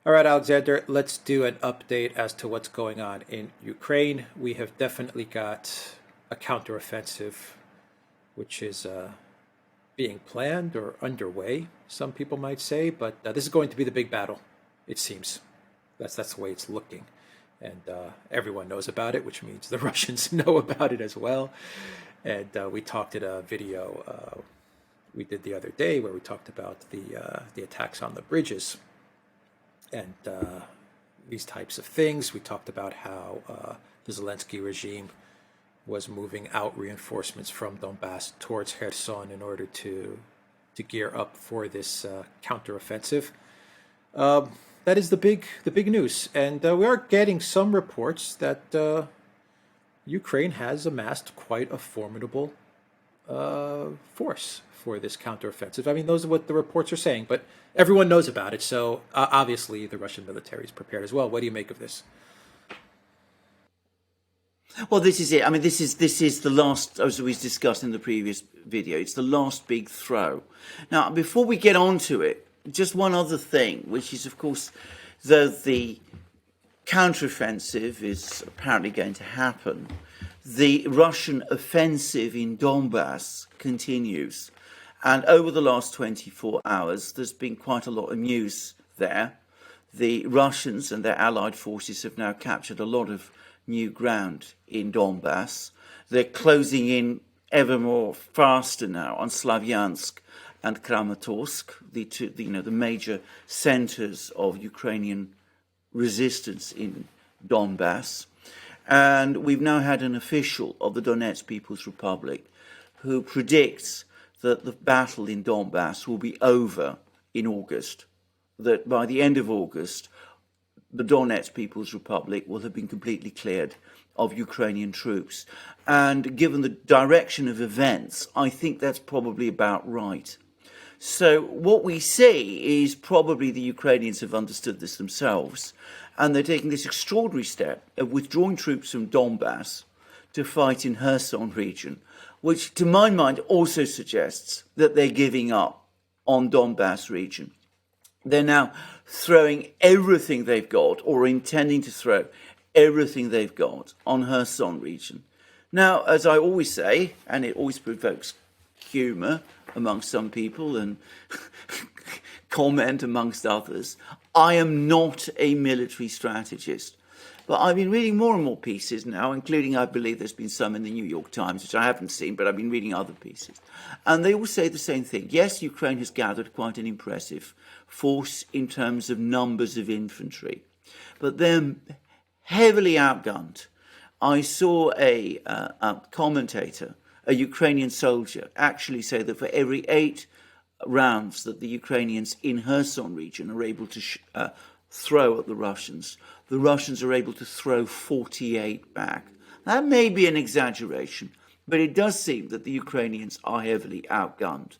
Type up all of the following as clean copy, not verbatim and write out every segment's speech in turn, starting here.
All right, Alexander, let's do an update as to what's going on in Ukraine. We have definitely got a counteroffensive, which is being planned or underway, some people might say, but this is going to be the big battle, it seems. That's the way it's looking. And everyone knows about it, which means the Russians know about it as well. And we talked in a video we did the other day where we talked about the attacks on the bridges and these types of things. We talked about how the Zelensky regime was moving out reinforcements from Donbass towards Kherson in order to gear up for this counteroffensive. That is the big news, and we are getting some reports that Ukraine has amassed quite a formidable force for this counteroffensive. I mean, those are what the reports are saying, but everyone knows about it. So obviously, the Russian military is prepared as well. What do you make of this? Well, this is it. I mean, this is the last, as we discussed in the previous video. It's the last big throw. Now, before we get on to it, just one other thing, which is, of course, though the counteroffensive is apparently going to happen, the Russian offensive in Donbass continues. And over the last 24 hours, there's been quite a lot of news there. The Russians and their allied forces have now captured a lot of new ground in Donbass. They're closing in ever more faster now on Slavyansk and Kramatorsk, the major centers of Ukrainian resistance in Donbass. And we've now had an official of the Donetsk People's Republic who predicts that the battle in Donbass will be over in August, that by the end of August, the Donetsk People's Republic will have been completely cleared of Ukrainian troops. And given the direction of events, I think that's probably about right. So what we see is probably the Ukrainians have understood this themselves, and they're taking this extraordinary step of withdrawing troops from Donbass to fight in Kherson region, which to my mind also suggests that they're giving up on Donbass region. They're now throwing everything they've got, or intending to throw everything they've got, on Kherson region. Now, as I always say, and it always provokes humour amongst some people and comment amongst others, I am not a military strategist. But I've been reading more and more pieces now, including, I believe there's been some in the New York Times, which I haven't seen, but I've been reading other pieces. And they all say the same thing. Yes, Ukraine has gathered quite an impressive force in terms of numbers of infantry, but they're heavily outgunned. I saw a commentator, a Ukrainian soldier, actually say that for every 8 rounds that the Ukrainians in Kherson region are able to throw at the Russians are able to throw 48 back. That may be an exaggeration, but it does seem that the Ukrainians are heavily outgunned.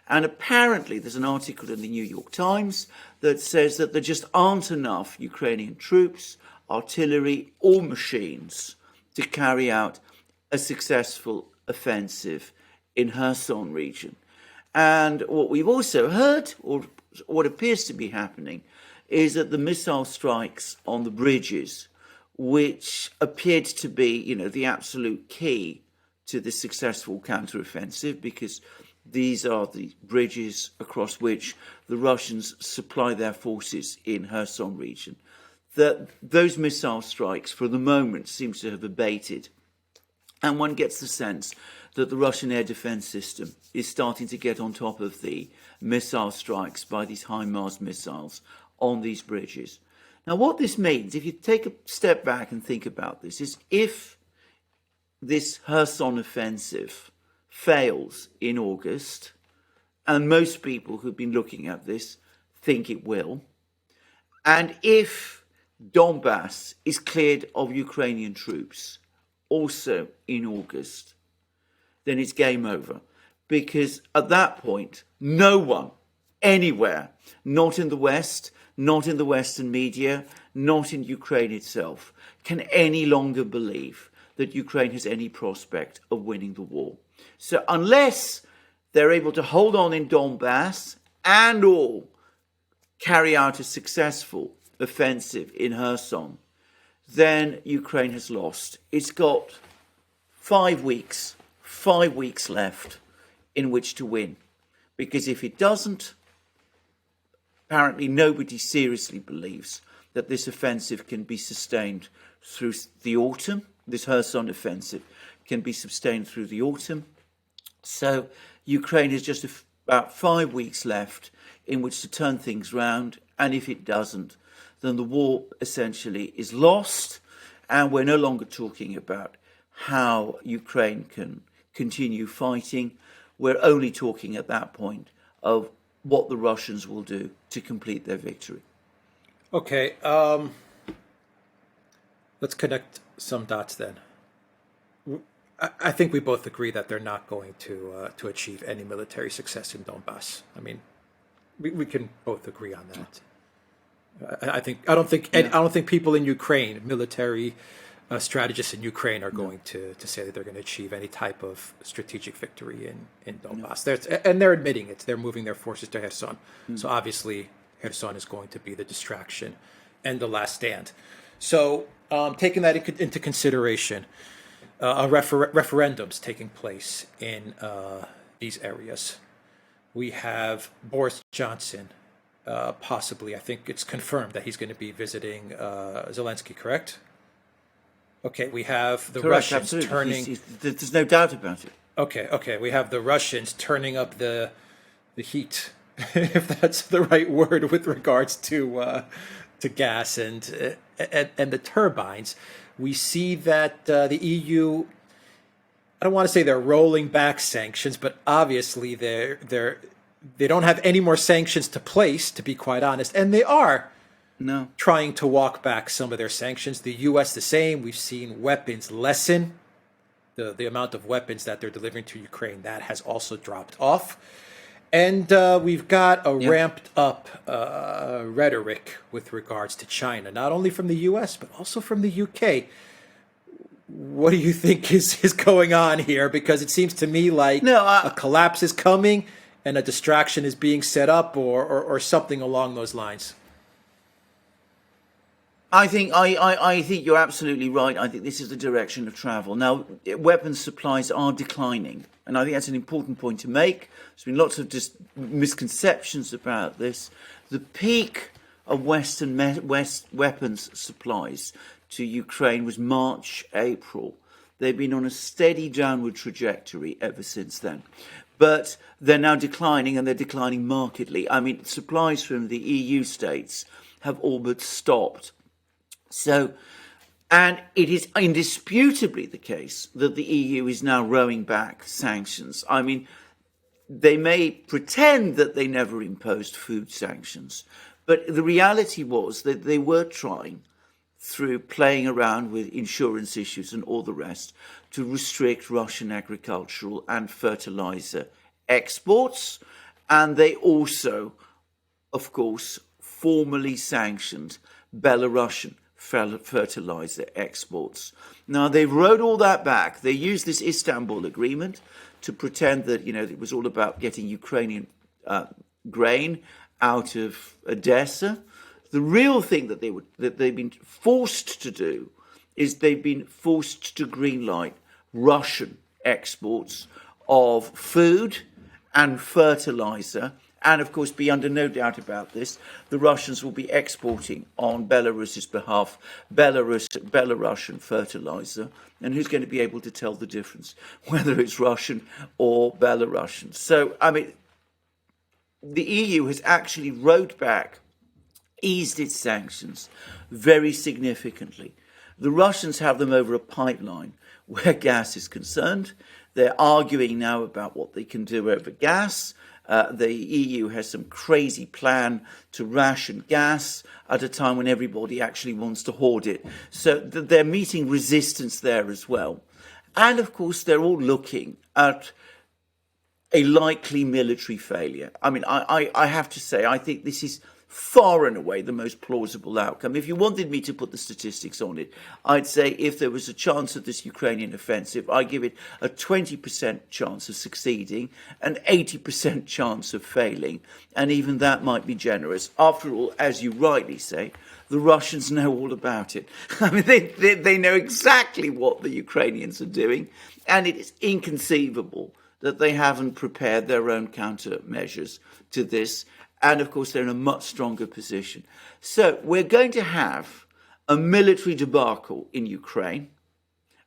And apparently there's an article in the New York Times that says that there just aren't enough Ukrainian troops, artillery or machines to carry out a successful offensive in Kherson region. And what we've also heard, or what appears to be happening, is that the missile strikes on the bridges, which appeared to be, the absolute key to the successful counteroffensive, because these are the bridges across which the Russians supply their forces in Kherson region, that those missile strikes for the moment seems to have abated. And one gets the sense that the Russian air defense system is starting to get on top of the missile strikes by these HIMARS missiles on these bridges. Now, what this means, if you take a step back and think about this, is if this Kherson offensive fails in August, and most people who've been looking at this think it will, and if Donbass is cleared of Ukrainian troops also in August, then it's game over. Because at that point, no one, anywhere, not in the West, not in the Western media, not in Ukraine itself, can any longer believe that Ukraine has any prospect of winning the war. So unless they're able to hold on in Donbass and or carry out a successful offensive in Kherson, then Ukraine has lost. It's got 5 weeks left in which to win. Because if it doesn't, apparently nobody seriously believes that this offensive can be sustained through the autumn. This Kherson offensive can be sustained through the autumn. So Ukraine has just about 5 weeks left in which to turn things round. And if it doesn't, then the war essentially is lost. And we're no longer talking about how Ukraine can continue fighting. We're only talking at that point of what the Russians will do to complete their victory. Okay, let's connect some dots then. I think we both agree that they're not going to achieve any military success in Donbass. I mean, we can both agree on that. I don't think people in Ukraine, military strategists in Ukraine, are going to say that they're going to achieve any type of strategic victory in Donbass. And they're admitting it. They're moving their forces to Kherson. So obviously, Kherson is going to be the distraction and the last stand. So taking that into consideration, referendums taking place in these areas. We have Boris Johnson, possibly, I think it's confirmed that he's going to be visiting Zelensky, correct? Okay, we have the Russians turning... There's no doubt about it. Okay, we have the Russians turning up the heat, if that's the right word, with regards to gas and the turbines. We see that the EU, I don't want to say they're rolling back sanctions, but obviously they don't have any more sanctions to place, to be quite honest, and they are trying to walk back some of their sanctions. The U.S. the same. We've seen weapons lessen. The amount of weapons that they're delivering to Ukraine, that has also dropped off. And we've got a ramped up rhetoric with regards to China, not only from the U.S., but also from the U.K. What do you think is going on here? Because it seems to me like a collapse is coming and a distraction is being set up or something along those lines. I think you're absolutely right. I think this is the direction of travel. Now, weapons supplies are declining, and I think that's an important point to make. There's been lots of misconceptions about this. The peak of Western weapons supplies to Ukraine was March, April. They've been on a steady downward trajectory ever since then. But they're now declining, and they're declining markedly. I mean, supplies from the EU states have all but stopped. So, and it is indisputably the case that the EU is now rowing back sanctions. I mean, they may pretend that they never imposed food sanctions, but the reality was that they were trying, through playing around with insurance issues and all the rest, to restrict Russian agricultural and fertilizer exports. And they also, of course, formally sanctioned Belarusian fertilizer exports. Now, they've rowed all that back. They used this Istanbul agreement to pretend that, it was all about getting Ukrainian grain out of Odessa. The real thing that they've been forced to do is they've been forced to greenlight Russian exports of food and fertilizer. And, of course, be under no doubt about this, the Russians will be exporting on Belarus's behalf Belarusian fertilizer. And who's going to be able to tell the difference, whether it's Russian or Belarusian? So, I mean, the EU has actually rowed back, eased its sanctions very significantly. The Russians have them over a pipeline where gas is concerned. They're arguing now about what they can do over gas. The EU has some crazy plan to ration gas at a time when everybody actually wants to hoard it. So they're meeting resistance there as well. And, of course, they're all looking at a likely military failure. I mean, I have to say, I think this is far and away the most plausible outcome. If you wanted me to put the statistics on it, I'd say if there was a chance of this Ukrainian offensive, I give it a 20% chance of succeeding, an 80% chance of failing, and even that might be generous. After all, as you rightly say, the Russians know all about it. I mean, they know exactly what the Ukrainians are doing, and it is inconceivable that they haven't prepared their own countermeasures to this. And of course, they're in a much stronger position. So we're going to have a military debacle in Ukraine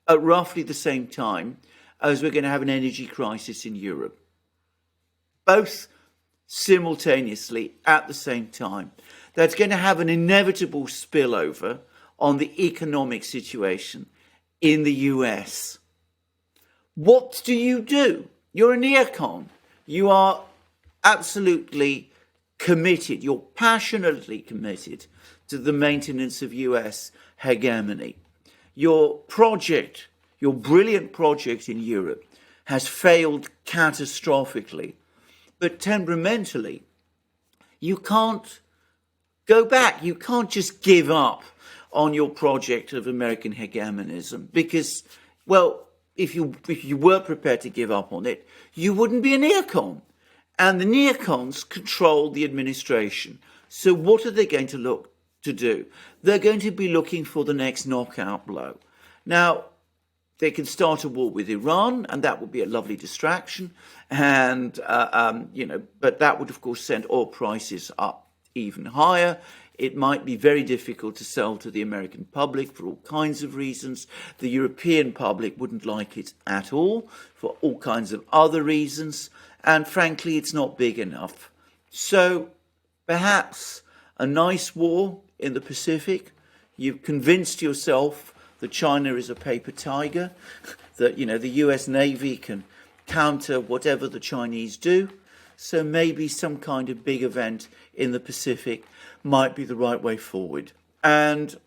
at roughly the same time as we're going to have an energy crisis in Europe. Both simultaneously at the same time. That's going to have an inevitable spillover on the economic situation in the US. What do? You're a neocon. You are absolutely committed, you're passionately committed to the maintenance of US hegemony. Your project, your brilliant project in Europe, has failed catastrophically. But temperamentally, you can't go back. You can't just give up on your project of American hegemonism because, well, if you were prepared to give up on it, you wouldn't be a neocon. And the neocons control the administration. So what are they going to look to do? They're going to be looking for the next knockout blow. Now, they can start a war with Iran, and that would be a lovely distraction. And, but that would, of course, send oil prices up even higher. It might be very difficult to sell to the American public for all kinds of reasons. The European public wouldn't like it at all for all kinds of other reasons. And frankly, it's not big enough. So perhaps a nice war in the Pacific. You've convinced yourself that China is a paper tiger, that, the US Navy can counter whatever the Chinese do. So maybe some kind of big event in the Pacific might be the right way forward. And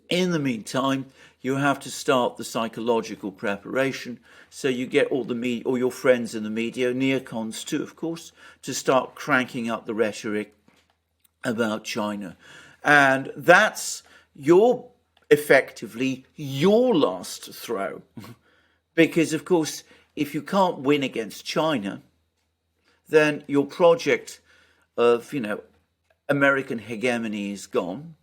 in the meantime, you have to start the psychological preparation. So you get all your friends in the media, neocons too, of course, to start cranking up the rhetoric about China. And that's effectively your last throw. Because, of course, if you can't win against China, then your project of, American hegemony is gone.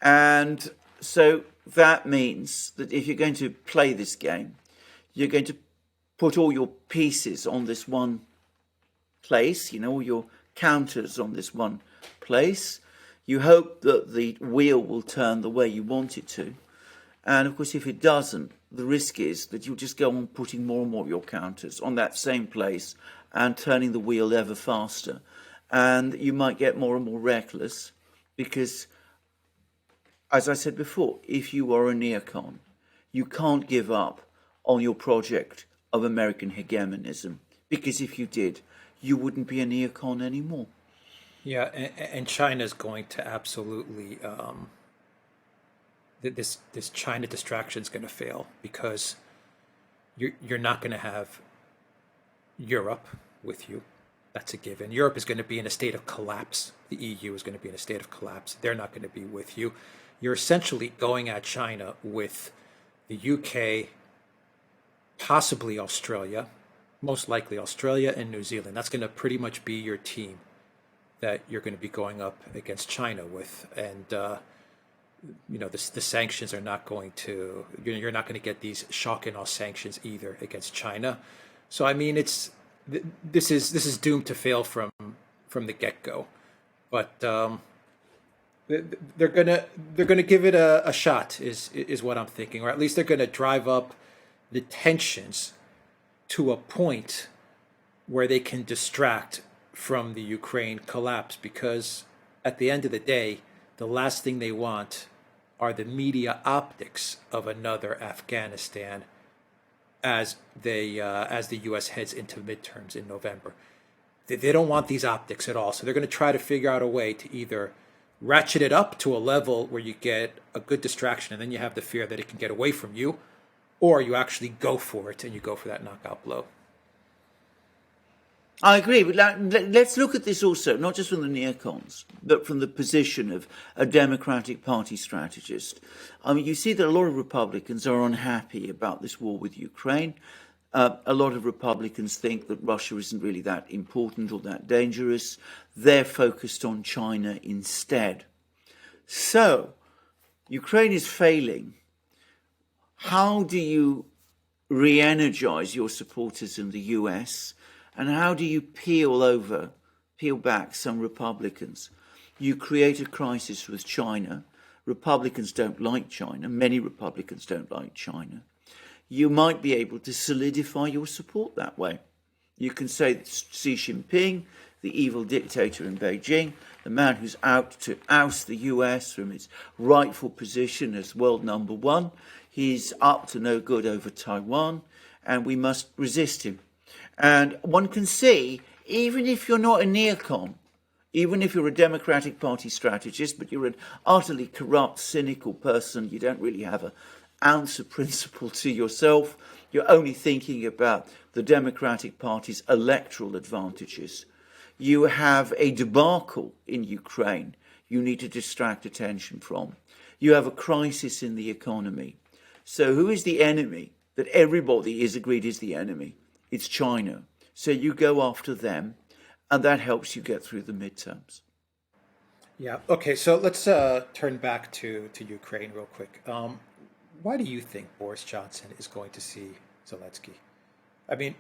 And so that means that if you're going to play this game, you're going to put all your pieces on this one place, all your counters on this one place. You hope that the wheel will turn the way you want it to. And of course, if it doesn't, the risk is that you'll just go on putting more and more of your counters on that same place and turning the wheel ever faster. And you might get more and more reckless because, as I said before, if you are a neocon, you can't give up on your project of American hegemonism, because if you did, you wouldn't be a neocon anymore. Yeah, and China's going to absolutely this China distraction is going to fail because you're not going to have Europe with you. That's a given. Europe is going to be in a state of collapse. The EU is going to be in a state of collapse. They're not going to be with you. You're essentially going at China with the UK, possibly Australia, most likely Australia and New Zealand. That's going to pretty much be your team that you're going to be going up against China with. And, the sanctions are not going to, you're not going to get these shock and awe sanctions either against China. So, I mean, this is doomed to fail from the get-go. But they're gonna give it a shot is what I'm thinking, or at least they're gonna drive up the tensions to a point where they can distract from the Ukraine collapse, because at the end of the day, the last thing they want are the media optics of another Afghanistan as the U.S. heads into midterms in November. They don't want these optics at all, so they're going to try to figure out a way to either ratchet it up to a level where you get a good distraction and then you have the fear that it can get away from you, or you actually go for it and you go for that knockout blow. I agree, but let's look at this also, not just from the neocons, but from the position of a Democratic Party strategist. I mean, you see that a lot of Republicans are unhappy about this war with Ukraine. A lot of Republicans think that Russia isn't really that important or that dangerous. They're focused on China instead. So, Ukraine is failing. How do you re-energize your supporters in the US? And how do you peel back some Republicans? You create a crisis with China. Republicans don't like China. Many Republicans don't like China. You might be able to solidify your support that way. You can say that Xi Jinping, the evil dictator in Beijing, the man who's out to oust the US from its rightful position as world number one, he's up to no good over Taiwan, and we must resist him. And one can see, even if you're not a neocon, even if you're a Democratic Party strategist, but you're an utterly corrupt, cynical person, you don't really have an ounce of principle to yourself, you're only thinking about the Democratic Party's electoral advantages. You have a debacle in Ukraine you need to distract attention from. You have a crisis in the economy. So who is the enemy that everybody is agreed is the enemy? It's China. So you go after them, and that helps you get through the midterms. Yeah. Okay. So let's turn back to Ukraine real quick. Why do you think Boris Johnson is going to see Zelensky? I mean,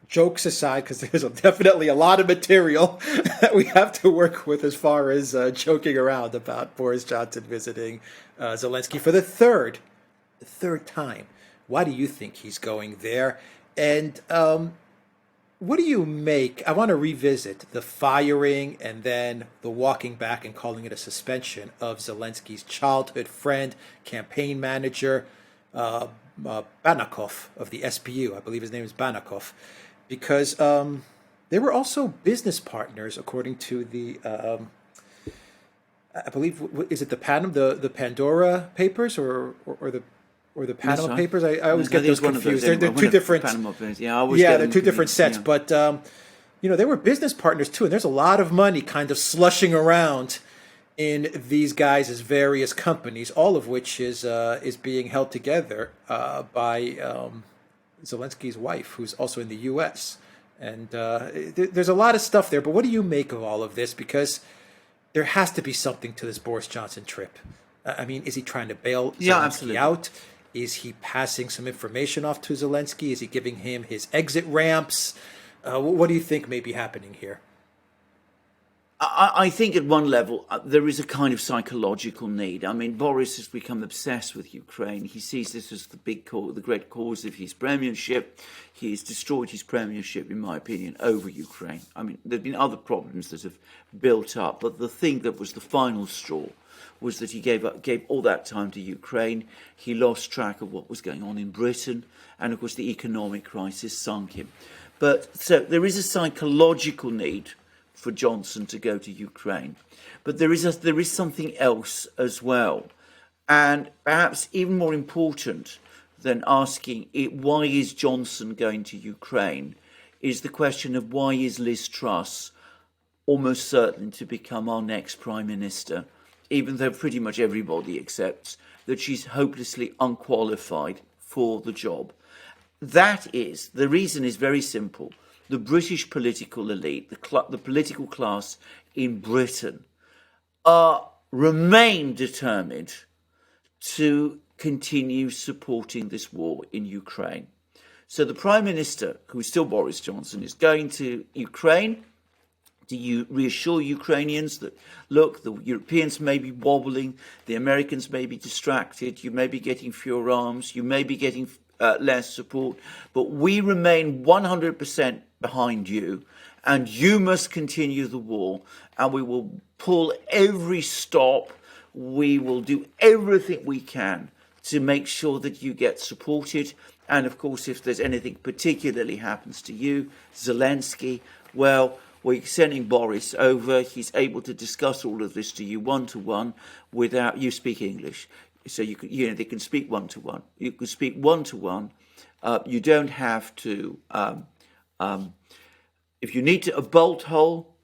jokes aside, because there's definitely a lot of material that we have to work with as far as joking around about Boris Johnson visiting Zelensky for the third time. Why do you think he's going there? And what do you make? I want to revisit the firing and then the walking back and calling it a suspension of Zelensky's childhood friend, campaign manager, Banakov of the SPU. I believe his name is Banakov, because they were also business partners, according to the, I believe, is it the Pandora Papers or the Panama Papers? I always get those confused. They're two different. They're two different sets. Yeah. But they were business partners too, and there's a lot of money kind of slushing around in these guys' various companies, all of which is being held together by Zelensky's wife, who's also in the U.S. And there's a lot of stuff there. But what do you make of all of this? Because there has to be something to this Boris Johnson trip. I mean, is he trying to bail Zelensky out? Is he passing some information off to Zelensky? Is he giving him his exit ramps? What do you think may be happening here? I think at one level, there is a kind of psychological need. I mean, Boris has become obsessed with Ukraine. He sees this as the great cause of his premiership. He has destroyed his premiership, in my opinion, over Ukraine. I mean, there have been other problems that have built up, but the thing that was the final straw was that he gave all that time to Ukraine. He lost track of what was going on in Britain, and of course the economic crisis sunk him. But so there is a psychological need for Johnson to go to Ukraine, but there is something else as well, and perhaps even more important than asking why is Johnson going to Ukraine is the question of why is Liz Truss almost certain to become our next Prime Minister, even though pretty much everybody accepts that she's hopelessly unqualified for the job. The reason is very simple. The British political elite, the political class in Britain, remain determined to continue supporting this war in Ukraine. So the Prime Minister, who is still Boris Johnson, is going to Ukraine. Do you reassure Ukrainians that, look, the Europeans may be wobbling, the Americans may be distracted, you may be getting fewer arms, you may be getting less support, but we remain 100% behind you, and you must continue the war, and we will pull every stop, we will do everything we can to make sure that you get supported, and of course, if there's anything particularly happens to you, Zelensky, well, we're sending Boris over. He's able to discuss all of this to you one-to-one without you speak English. So they can speak one-to-one. You can speak one-to-one. You don't have to If you need a bolt hole,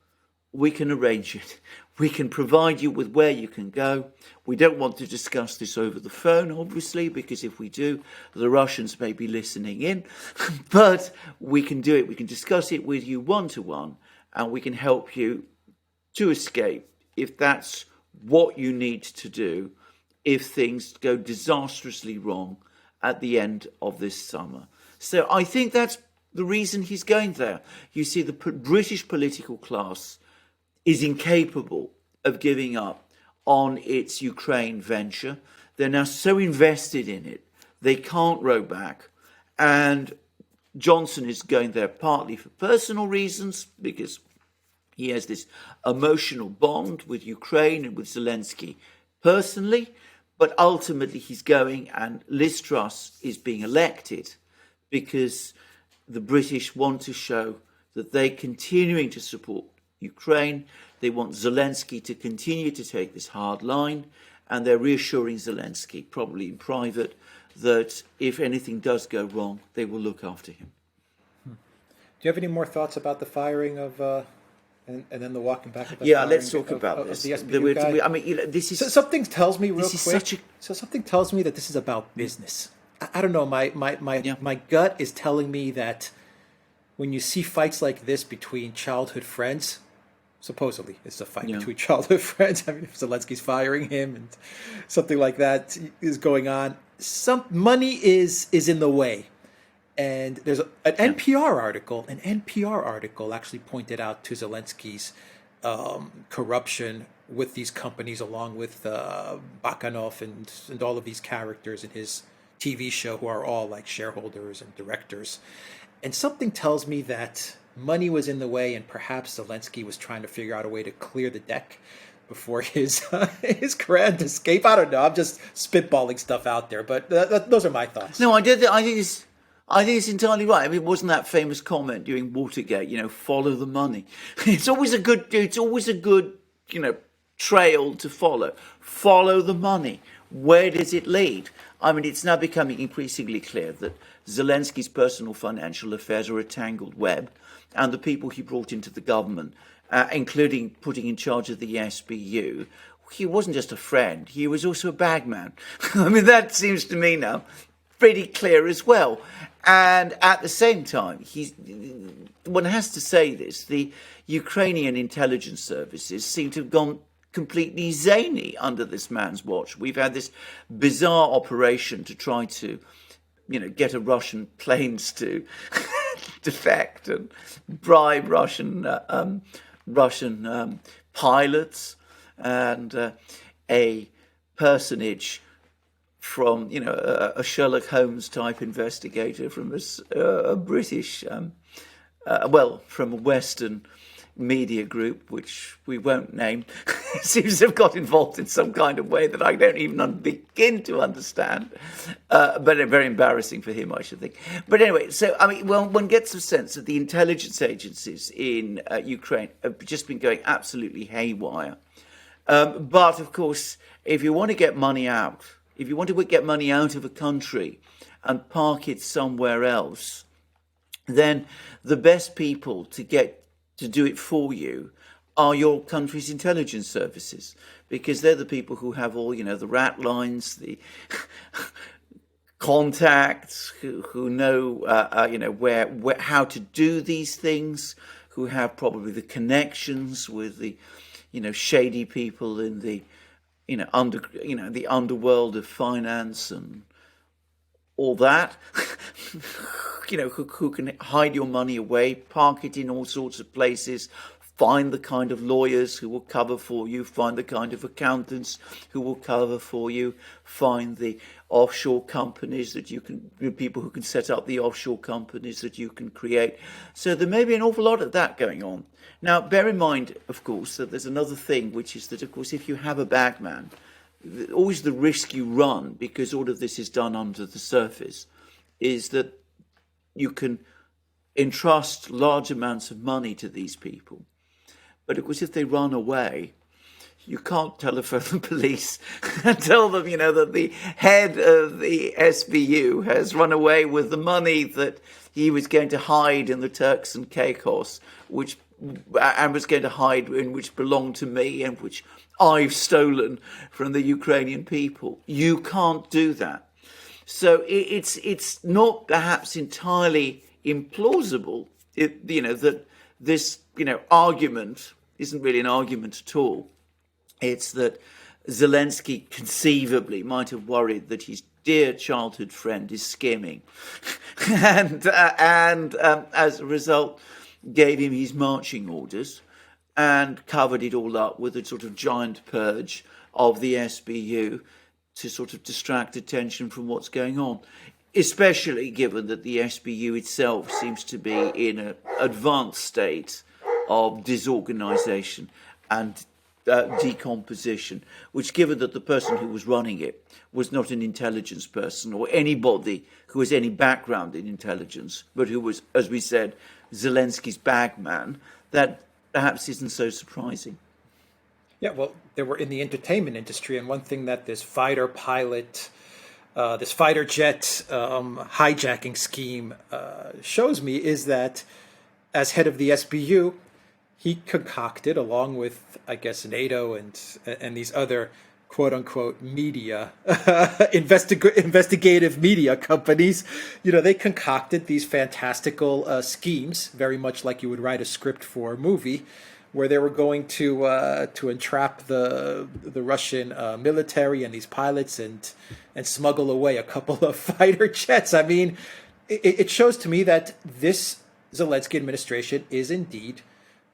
we can arrange it. We can provide you with where you can go. We don't want to discuss this over the phone, obviously, because if we do, the Russians may be listening in. But we can do it. We can discuss it with you one-to-one, and we can help you to escape if that's what you need to do if things go disastrously wrong at the end of this summer. So I think that's the reason he's going there. You see, the British political class is incapable of giving up on its Ukraine venture. They're now so invested in it, they can't row back. And Johnson is going there partly for personal reasons, because he has this emotional bond with Ukraine and with Zelensky personally, but ultimately he's going, and Liz Truss is being elected because the British want to show that they're continuing to support Ukraine. They want Zelensky to continue to take this hard line, and they're reassuring Zelensky, probably in private, that if anything does go wrong, they will look after him. Do you have any more thoughts about the firing of, and then the walking back of the Yeah, let's talk about this. The SBU guy? I mean, this is... So something tells me real this is quick. such a- So something tells me that this is about business. I don't know. My gut is telling me that when you see fights like this between childhood friends, supposedly it's a fight between childhood friends. I mean, if Zelensky's firing him and something like that is going on, some money is in the way. And there's an NPR article. An NPR article actually pointed out to Zelensky's corruption with these companies, along with Bakanov and all of these characters in his TV show, who are all like shareholders and directors. And something tells me that money was in the way, and perhaps Zelensky was trying to figure out a way to clear the deck before his grand escape. I don't know. I'm just spitballing stuff out there, but those are my thoughts. No, I think it's entirely right. I mean, wasn't that famous comment during Watergate? Follow the money. It's always a good, trail to follow. Follow the money. Where does it lead? I mean, it's now becoming increasingly clear that Zelensky's personal financial affairs are a tangled web, and the people he brought into the government, including putting in charge of the SBU, he wasn't just a friend, he was also a bagman. I mean, that seems to me now pretty clear as well. And at the same time, one has to say this, the Ukrainian intelligence services seem to have gone completely zany under this man's watch. We've had this bizarre operation to try to, get Russian planes to defect and bribe Russian pilots, and a personage from, a Sherlock Holmes type investigator from a British, from a Western media group, which we won't name, seems to have got involved in some kind of way that I don't even begin to understand. But very embarrassing for him, I should think. But anyway, so, I mean, one gets a sense that the intelligence agencies in Ukraine have just been going absolutely haywire. But, of course, if you want to get money out, if you want to get money out of a country and park it somewhere else, then the best people to do it for you are your country's intelligence services, because they're the people who have all, the rat lines, the contacts, who know, where how to do these things, who have probably the connections with the, shady people in the, the underworld of finance and all that. Who can hide your money away, park it in all sorts of places, find the kind of lawyers who will cover for you, find the kind of accountants who will cover for you, find the offshore companies that you can, people who can set up the offshore companies that you can create. So there may be an awful lot of that going on. Now, bear in mind, of course, that there's another thing, which is that, of course, if you have a bagman, always the risk you run, because all of this is done under the surface, is that you can entrust large amounts of money to these people. But of course, if they run away, you can't telephone the police and tell them, that the head of the SBU has run away with the money that, he was going to hide in the Turks and Caicos, and was going to hide in which belonged to me and which I've stolen from the Ukrainian people. You can't do that. So it's not perhaps entirely implausible, that this, argument isn't really an argument at all. It's that Zelensky conceivably might have worried that his dear childhood friend is skimming, and as a result, gave him his marching orders and covered it all up with a sort of giant purge of the SBU to sort of distract attention from what's going on, especially given that the SBU itself seems to be in an advanced state of disorganization and decomposition, which, given that the person who was running it was not an intelligence person or anybody who has any background in intelligence, but who was, as we said, Zelensky's bagman, that perhaps isn't so surprising. Yeah, well, they were in the entertainment industry, and one thing that this fighter jet hijacking scheme shows me is that as head of the SBU, he concocted, along with, I guess, NATO and these other quote-unquote media, investigative media companies, they concocted these fantastical schemes, very much like you would write a script for a movie, where they were going to entrap the Russian military and these pilots and smuggle away a couple of fighter jets. I mean, it shows to me that this Zelensky administration is indeed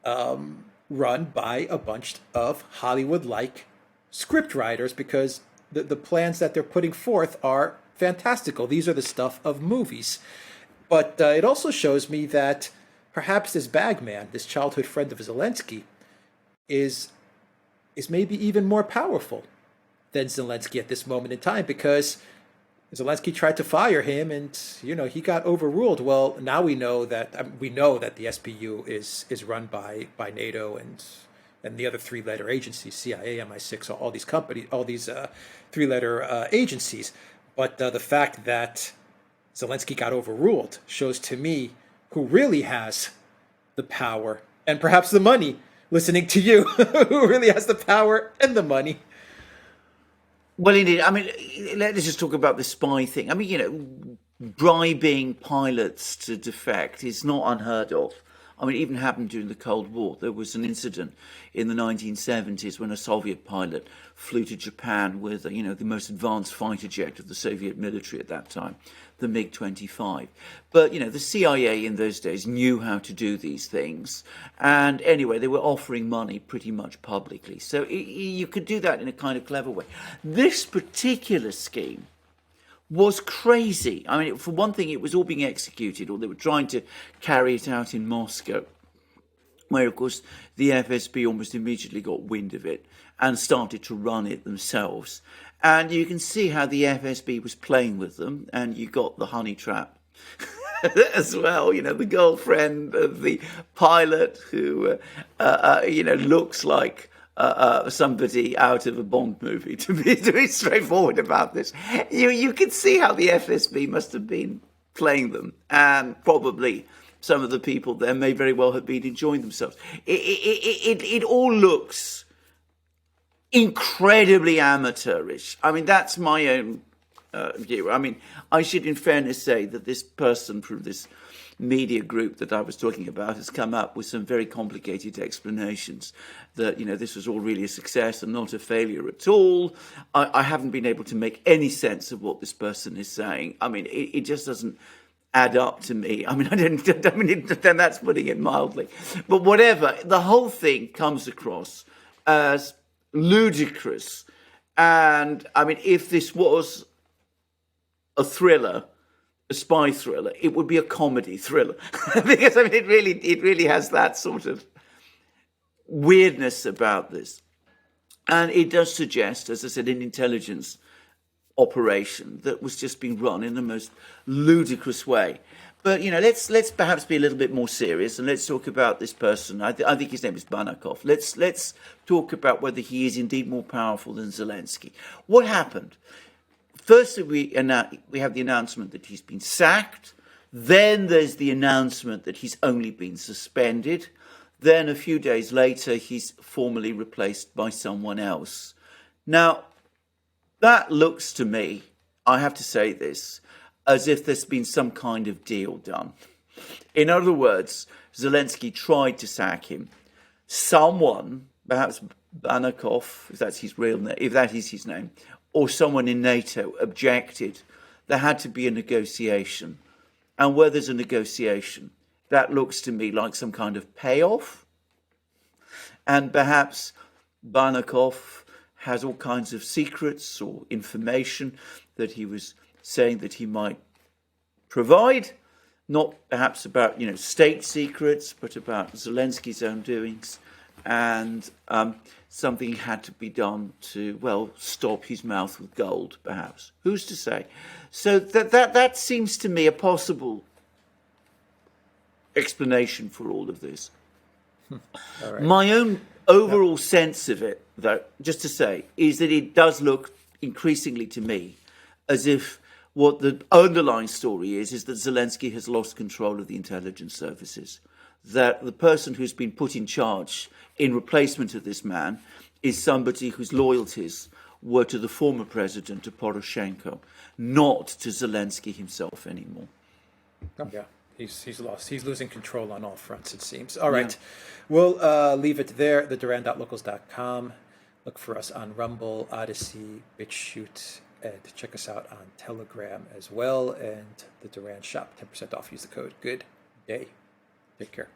run by a bunch of Hollywood-like script writers, because the plans that they're putting forth are fantastical. These are the stuff of movies. But it also shows me that perhaps this bagman, this childhood friend of Zelensky, is maybe even more powerful than Zelensky at this moment in time, because Zelensky tried to fire him, and he got overruled. Well, now we know that the SBU is run by NATO and the other three-letter agencies, CIA, MI6, all these companies, all these three-letter agencies. But the fact that Zelensky got overruled shows to me who really has the power and perhaps the money, listening to you, who really has the power and the money. Well, indeed. I mean, let's just talk about the spy thing. I mean, bribing pilots to defect is not unheard of. I mean, it even happened during the Cold War. There was an incident in the 1970s when a Soviet pilot flew to Japan with, the most advanced fighter jet of the Soviet military at that time, the MiG-25. But, the CIA in those days knew how to do these things. And anyway, they were offering money pretty much publicly. So you could do that in a kind of clever way. This particular scheme was crazy. I mean, for one thing, it was all being executed, or they were trying to carry it out in Moscow, where, of course, the FSB almost immediately got wind of it and started to run it themselves. And you can see how the FSB was playing with them, and you got the honey trap as well. The girlfriend of the pilot who, looks like somebody out of a Bond movie, to be straightforward about this. You can see how the FSB must have been playing them, and probably some of the people there may very well have been enjoying themselves. It all looks incredibly amateurish. I mean, that's my own view. I mean, I should in fairness say that this person from this media group that I was talking about has come up with some very complicated explanations that, this was all really a success and not a failure at all. I haven't been able to make any sense of what this person is saying. I mean, it just doesn't add up to me. I mean, then that's putting it mildly. But whatever, the whole thing comes across as ludicrous. And I mean, if this was a thriller, a spy thriller, it would be a comedy thriller. Because it really has that sort of weirdness about this. And it does suggest, as I said, an intelligence operation that was just being run in the most ludicrous way. But, let's perhaps be a little bit more serious, and let's talk about this person. I think his name is Banakov. Let's talk about whether he is indeed more powerful than Zelensky. What happened? Firstly, we have the announcement that he's been sacked. Then there's the announcement that he's only been suspended. Then a few days later, he's formally replaced by someone else. Now, that looks to me, I have to say this, as if there's been some kind of deal done. In other words, Zelensky tried to sack him. Someone, perhaps Banakov, if that's his real name, if that is his name, or someone in NATO objected. There had to be a negotiation. And where there's a negotiation, that looks to me like some kind of payoff. And perhaps Banakov has all kinds of secrets or information that he was saying that he might provide, not perhaps about, state secrets, but about Zelensky's own doings. And something had to be done to, stop his mouth with gold, perhaps. Who's to say? So that seems to me a possible explanation for all of this. All right. My own overall sense of it, though, just to say, is that it does look increasingly to me as if what the underlying story is that Zelensky has lost control of the intelligence services, that the person who's been put in charge in replacement of this man is somebody whose loyalties were to the former president, to Poroshenko, not to Zelensky himself anymore. Oh, yeah, he's lost. He's losing control on all fronts, it seems. All right, we'll leave it there. TheDuran.locals.com. Look for us on Rumble, ODYSEE, BitChute, and check us out on Telegram as well. And the Duran shop, 10% off. Use the code. Good day. Take care.